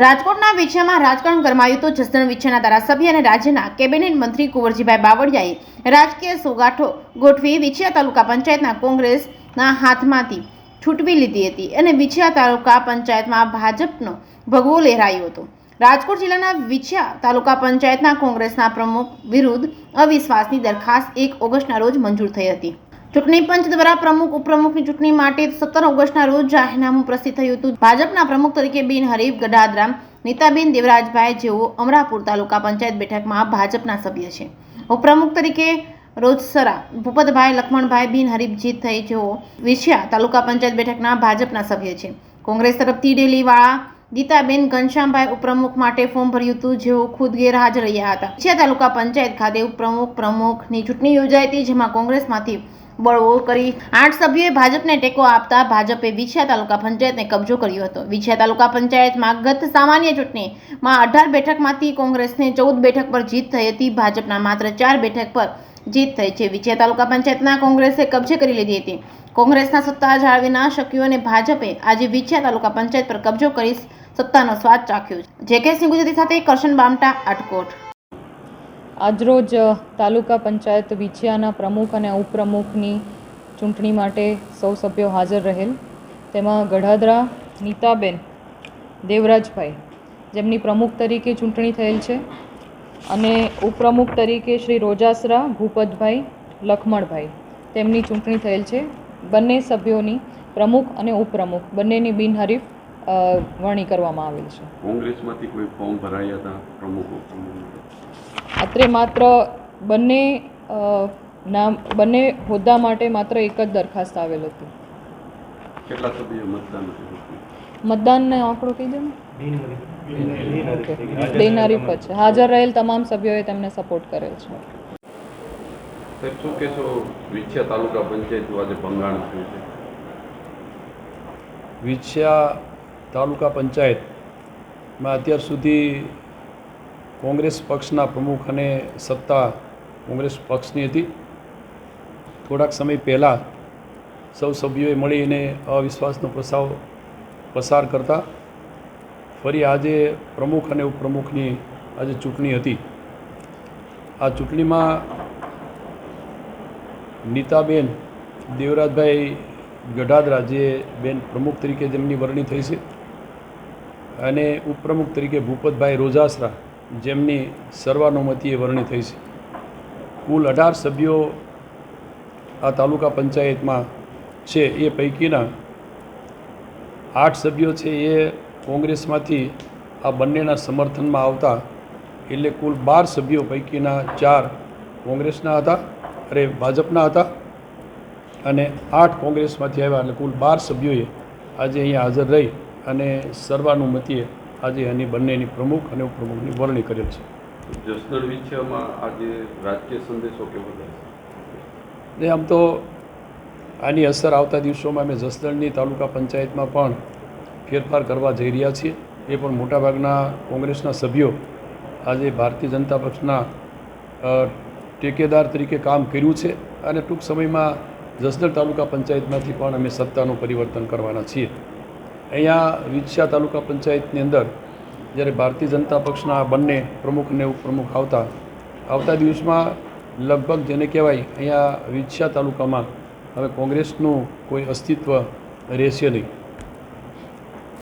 રાજકોટના વિછિયામાં રાજકારણ ગરમાયું તો જસદણ વિછિયાના ધારાસભ્ય અને રાજ્યના કેબિનેટ મંત્રી કુંવરજીભાઈ બાવળિયાએ રાજકીય સોગાઠો ગોઠવી વિછિયા તાલુકા પંચાયતના કોંગ્રેસના હાથમાંથી છૂટવી લીધી હતી અને વિછિયા તાલુકા પંચાયતમાં ભાજપનો ભગવો લહેરાયો હતો। રાજકોટ જિલ્લાના વિછિયા તાલુકા પંચાયતના કોંગ્રેસના પ્રમુખ વિરુદ્ધ અવિશ્વાસની દરખાસ્ત 1 ઓગસ્ટના રોજ મંજૂર થઈ હતી। ચૂંટણી પંચ દ્વારા પ્રમુખ ઉપપ્રમુખની ચૂંટણી માટે 17 ઓગસ્ટના રોજ જાહેરનામું પ્રસિદ્ધ થયું હતું। ભાજપના પ્રમુખ તરીકે બિનહરીફ ગઢાદરા નીતાબેન દેવરાજભાઈ જેઓ અમરાપુર તાલુકા પંચાયત બેઠકમાં ભાજપના સભ્ય છે। ઉપપ્રમુખ તરીકે રોજસરા ભૂપતભાઈ લખમણભાઈ બિનહરીફ જીત થઈ જેઓ વિછિયા તાલુકા પંચાયત બેઠકના ભાજપના સભ્ય છે। કોંગ્રેસ તરફથી ડેલીવાળા ગીતાબેન ઘનશ્યામભાઈ ઉપપ્રમુખ માટે ફોર્મ ભર્યું હતું જેઓ ખુદ ગેરહાજર રહ્યા હતા। વિછિયા તાલુકા પંચાયત ખાતે પ્રમુખની ચૂંટણી યોજાઈ હતી જેમાં કોંગ્રેસમાંથી બળવો કરી 8 સભ્યોએ ભાજપને ટેકો આપતા ભાજપે વિછિયા તાલુકા પંચાયતને કબજો કર્યો હતો। વિછિયા તાલુકા પંચાયતમાં ગત સામાન્ય ચૂંટણીમાં 18 બેઠકમાંથી કોંગ્રેસને 14 બેઠક પર જીત થઈ હતી। ભાજપના માત્ર 4 બેઠક પર જીત થઈ છે। વિછિયા તાલુકા પંચાયતના કોંગ્રેસે કબજે કરી લીધી હતી। કોંગ્રેસના સત્તા જાળવી ના શક્યું અને ભાજપે આજે વિછિયા તાલુકા પંચાયત પર કબજો કરી સત્તાનો સ્વાદ ચાખ્યો છે। જેકે સિંહ ગુજરાતી સાથે કરશન બામટા, આટકોટ। આજરોજ તાલુકા પંચાયત વિછિયાના પ્રમુખ અને ઉપપ્રમુખની ચૂંટણી માટે સૌ સભ્યો હાજર રહેલ। તેમાં ગઢાદરા નીતાબેન દેવરાજભાઈ જેમની પ્રમુખ તરીકે ચૂંટણી થયેલ છે અને ઉપપ્રમુખ તરીકે શ્રી રોજાસરા ભૂપતભાઈ લખમણભાઈ તેમની ચૂંટણી થયેલ છે। બંને સભ્યોની પ્રમુખ અને ઉપપ્રમુખ બંનેની બિનહરીફ વરણી કરવામાં આવેલ છે। કોંગ્રેસમાંથી કોઈ ફોર્મ ભરાયા હતા પ્રમુખ ઉપપ્રમુખ? અત્રે માત્ર બંને હોદ્દા માટે માત્ર એક જ દરખાસ્ત આવેલ હતી। કેટલા સભ્યો મતદાન? મતદાનનો આંકડો કહી દો ને। બિનહરીફ છે। હાજર રહેલ તમામ સભ્યોએ તેમને સપોર્ટ કરેલ છે। સાહેબ, શું કહેશો વિછિયા તાલુકા પંચાયત આજે ભંગાણ થયું છે? વિછિયા તાલુકા પંચાયતમાં અત્યાર સુધી કોંગ્રેસ પક્ષના પ્રમુખ અને સત્તા કોંગ્રેસ પક્ષની હતી। થોડાક સમય પહેલાં સૌ સભ્યોએ મળીને અવિશ્વાસનો પ્રસ્તાવ પસાર કરતા ફરી આજે પ્રમુખ અને ઉપપ્રમુખની આજે ચૂંટણી હતી। આ ચૂંટણીમાં નીતાબેન દેવરાજભાઈ ગઢાદરા જે બેન પ્રમુખ તરીકે જેમની વરણી થઈ છે અને ઉપપ્રમુખ તરીકે ભૂપતભાઈ રોજાસરા જેમની સર્વાનુમતિએ વરણી થઈ છે। કુલ 18 સભ્યો આ તાલુકા પંચાયતમાં છે। એ પૈકીના 8 સભ્યો છે એ કોંગ્રેસમાંથી આ બંનેના સમર્થનમાં આવતા એટલે કુલ 12 સભ્યો પૈકીના 4 કોંગ્રેસના હતા ભાજપના હતા અને 8 કોંગ્રેસમાંથી આવ્યા એટલે કુલ 12 સભ્યોએ આજે અહીંયા હાજર રહી અને સર્વાનુમતિએ આજે એની બંનેની પ્રમુખ અને ઉપપ્રમુખની વરણી કરેલ છે। જસદણ વિછિયામાં આજે રાજકીય સંદેશો કેવો રહેશે? ને આમ તો આની અસર આવતા દિવસોમાં અમે જસદણની તાલુકા પંચાયતમાં પણ ફેરફાર કરવા જઈ રહ્યા છીએ। એ પણ મોટાભાગના કોંગ્રેસના સભ્યો આજે ભારતીય જનતા પક્ષના ટેકેદાર તરીકે કામ કર્યું છે અને ટૂંક સમયમાં જસદણ તાલુકા પંચાયતમાંથી પણ અમે સત્તાનું પરિવર્તન કરવાના છીએ। અહીંયા વિછિયા તાલુકા પંચાયતની અંદર જ્યારે ભારતીય જનતા પક્ષના બંને પ્રમુખ અને ઉપપ્રમુખ આવતા દિવસમાં લગભગ જેને કહેવાય અહીંયા વિછિયા તાલુકામાં હવે કોંગ્રેસનું કોઈ અસ્તિત્વ રહેશે નહીં।